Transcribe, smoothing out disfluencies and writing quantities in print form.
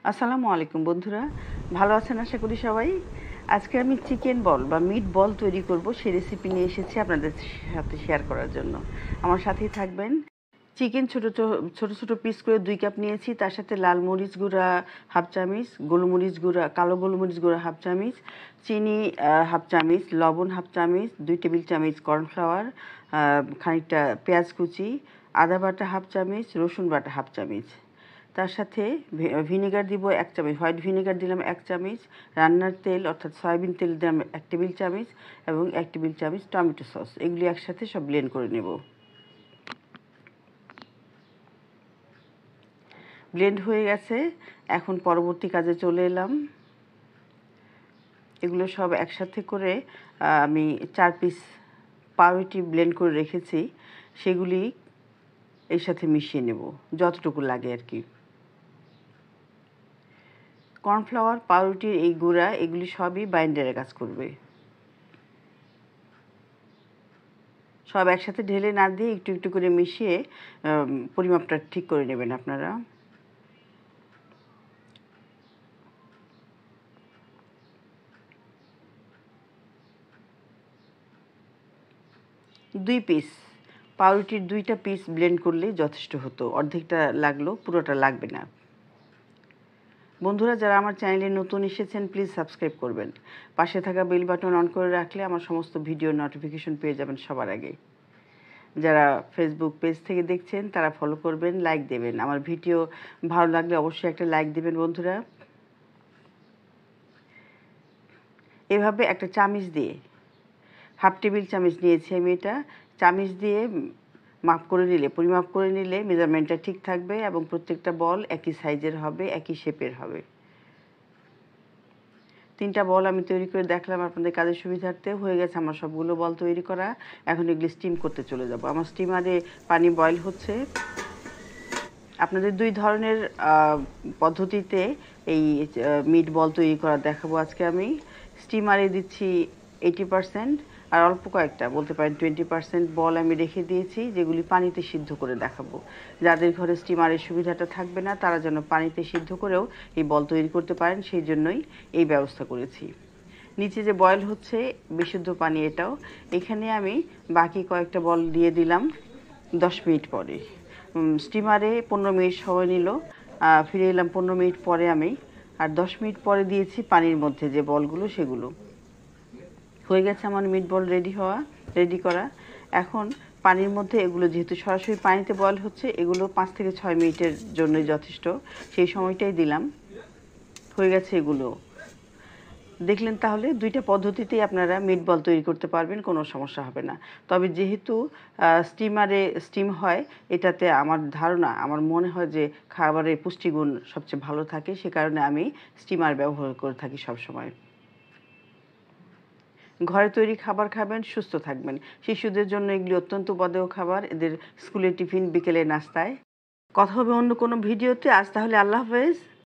আসসালামু আলাইকুম বন্ধুরা, ভালো আছেন আশা করি সবাই। আজকে আমি চিকেন বল বা মিট বল তৈরি করব, সেই রেসিপি নিয়ে এসেছি আপনাদের সাথে শেয়ার করার জন্য। আমার সাথেই থাকবেন। চিকেন ছোট ছোট পিস করে 2 কাপ নিয়েছি। তার সাথে লাল মরিচ গুঁড়া হাফ চামচ, গোলমরিচ গুঁড়া, কালো গোলমরিচ গুঁড়া হাফ চামচ, চিনি হাফ চামচ, লবণ হাফ চামচ, 2 টেবিল চামচ কর্নফ্লাওয়ার, খানিকটা পেঁয়াজ কুচি, আদা বাটা হাফ চামচ, রসুন বাটা হাফ চামচ। তার সাথে ভিনেগার দিব 1 চামচ, হোয়াইট ভিনেগার দিলাম 1 চামচ, রান্নার তেল অর্থাৎ সয়াবিন তেল দিলাম 1 টেবিল চামচ এবং 1 টেবিল চামচ টমেটো সস। এগুলি একসাথে সব ব্লেন্ড করে নেব। ব্লেন্ড হয়ে গেছে, এখন পরবর্তী কাজে চলে এলাম। এগুলো সব একসাথে করে আমি 4 পিস পাউরুটি ব্লেন্ড করে রেখেছি, সেগুলি এর সাথে মিশিয়ে নেব যতটুকু লাগে আর কি। কর্নফ্লাওয়ার, পাউরুটির এই গুঁড়া এগুলি সবই বাইন্ডারের কাজ করবে। সব একসাথে ঢেলে না দিয়ে একটু একটু করে মিশিয়ে পরিমাপটা ঠিক করে নেবেন আপনারা। দুই পিস পাউরুটির 2টা পিস ব্লেন্ড করলেই যথেষ্ট হতো, অর্ধেকটা লাগলো, পুরোটা লাগবে না। বন্ধুরা, যারা আমার চ্যানেলে নতুন এসেছেন প্লিজ সাবস্ক্রাইব করবেন। পাশে থাকা বেল বাটন অন করে রাখলে আমার সমস্ত ভিডিও নোটিফিকেশন পেয়ে যাবেন সবার আগে। যারা ফেসবুক পেজ থেকে দেখছেন তারা ফলো করবেন, লাইক দেবেন। আমার ভিডিও ভালো লাগলে অবশ্যই একটা লাইক দেবেন বন্ধুরা। এভাবে একটা চামচ দিয়ে, হাফ টেবিল চামচ নিয়েছি আমি, এটা চামচ দিয়ে মাপ করে নিলে, পরিমাপ করে নিলে মেজারমেন্টটা ঠিক থাকবে এবং প্রত্যেকটা বল একই সাইজের হবে, একই শেপের হবে। 3টা বল আমি তৈরি করে দেখলাম আপনাদের কাজের সুবিধার্থে। হয়ে গেছে আমার সবগুলো বল তৈরি করা। এখন এগুলি স্টিম করতে চলে যাব। আমার স্টিমারে পানি বয়েল হচ্ছে। আপনাদের 2 ধরনের পদ্ধতিতে এই মিট বল তৈরি করা দেখাবো আজকে আমি। স্টিমারে দিচ্ছি 80%, আর অল্প কয়েকটা বলতে পারেন 20% বল আমি রেখে দিয়েছি, যেগুলি পানিতে সিদ্ধ করে দেখাবো। যাদের ঘরে স্টিমারের সুবিধাটা থাকবে না তারা যেন পানিতে সিদ্ধ করেও এই বল তৈরি করতে পারেন, সেই জন্যই এই ব্যবস্থা করেছি। নিচে যে বয়েল হচ্ছে বিশুদ্ধ পানি এটাও। এখানে আমি বাকি কয়েকটা বল দিয়ে দিলাম 10 মিনিট পরে। স্টিমারে 15 মিনিট সময় নিল, ফিরে এলাম 15 মিনিট পরে আমি। আর 10 মিনিট পরে দিয়েছি পানির মধ্যে যে বলগুলো, সেগুলো হয়ে গেছে আমার মিট বল রেডি করা। এখন পানির মধ্যে এগুলো, যেহেতু সরাসরি পানিতে বয়েল হচ্ছে, এগুলো 5 থেকে 6 মিনিটের জন্যই যথেষ্ট, সেই সময়টাই দিলাম। হয়ে গেছে এগুলো। দেখলেন, তাহলে 2টা পদ্ধতিতেই আপনারা মিট বল তৈরি করতে পারবেন, কোনো সমস্যা হবে না। তবে যেহেতু স্টিমারে স্টিম হয়, এটাতে আমার ধারণা, আমার মনে হয় যে খাবারের পুষ্টিগুণ সবচেয়ে ভালো থাকে, সে কারণে আমি স্টিমার ব্যবহার করে থাকি সবসময়। ঘরে তৈরি খাবার খাবেন, সুস্থ থাকবেন। শিশুদের জন্য এগুলি অত্যন্ত উপাদেয় খাবার, এদের স্কুলের টিফিন, বিকেলের নাস্তায়। কথা হবে অন্য কোনো ভিডিওতে। আজ তাহলে আল্লাহ হাফেজ।